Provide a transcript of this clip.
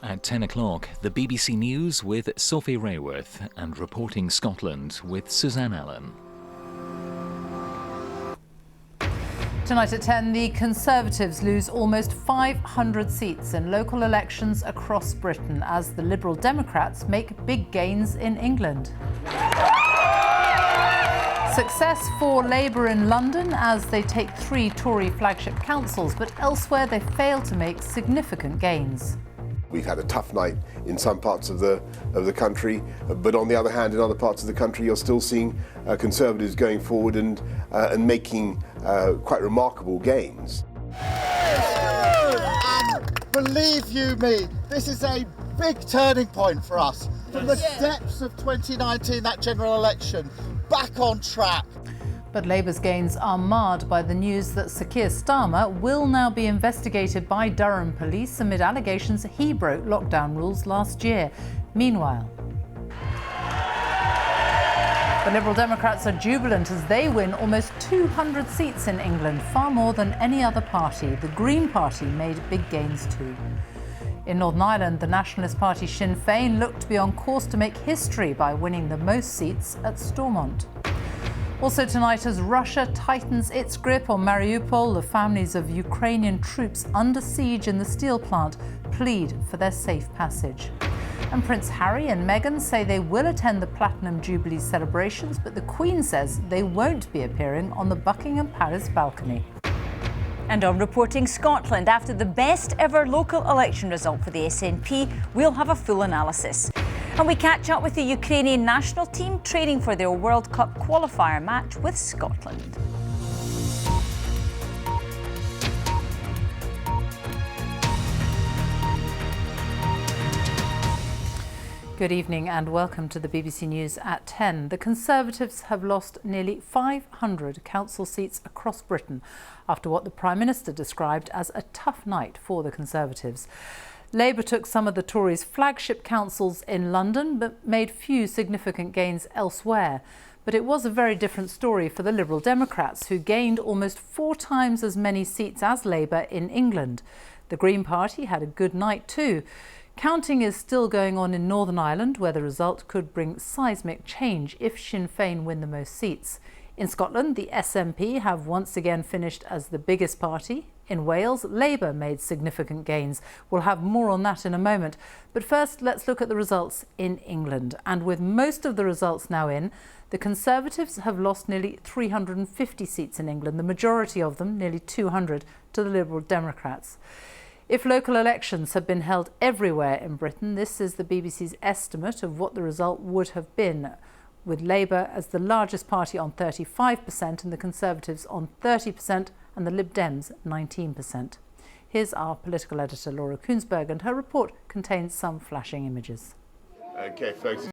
At 10 o'clock, the BBC News with Sophie Raworth and Reporting Scotland with Suzanne Allen. Tonight at 10, the Conservatives lose almost 500 seats in local elections across Britain as the Liberal Democrats make big gains in England. Success for Labour in London as they take 3 Tory flagship councils, but elsewhere they fail to make significant gains. We've had a tough night in some parts of the country, but on the other hand, in other parts of the country, you're still seeing Conservatives going forward and making quite remarkable gains. And believe you me, this is a big turning point for us. From the depths of 2019, that general election, back on track. But Labour's gains are marred by the news that Sir Keir Starmer will now be investigated by Durham police amid allegations he broke lockdown rules last year. Meanwhile, the Liberal Democrats are jubilant as they win almost 200 seats in England, far more than any other party. The Green Party made big gains too. In Northern Ireland, the Nationalist Party Sinn Féin looked to be on course to make history by winning the most seats at Stormont. Also tonight, as Russia tightens its grip on Mariupol, the families of Ukrainian troops under siege in the steel plant plead for their safe passage. And Prince Harry and Meghan say they will attend the Platinum Jubilee celebrations, but the Queen says they won't be appearing on the Buckingham Palace balcony. And on Reporting Scotland, after the best ever local election result for the SNP, we'll have a full analysis. And we catch up with the Ukrainian national team training for their World Cup qualifier match with Scotland. Good evening and welcome to the BBC News at 10. The Conservatives have lost nearly 500 council seats across Britain after what the Prime Minister described as a tough night for the Conservatives. Labour took some of the Tories' flagship councils in London but made few significant gains elsewhere. But it was a very different story for the Liberal Democrats, who gained almost 4 times as many seats as Labour in England. The Green Party had a good night too. Counting is still going on in Northern Ireland, where the result could bring seismic change if Sinn Féin win the most seats. In Scotland, the SNP have once again finished as the biggest party. In Wales, Labour made significant gains. We'll have more on that in a moment. But first, let's look at the results in England. And with most of the results now in, the Conservatives have lost nearly 350 seats in England, the majority of them, nearly 200, to the Liberal Democrats. If local elections had been held everywhere in Britain, this is the BBC's estimate of what the result would have been, with Labour as the largest party on 35% and the Conservatives on 30% and the Lib Dems 19%. Here's our political editor Laura Kunsberg, and her report contains some flashing images. Okay, folks.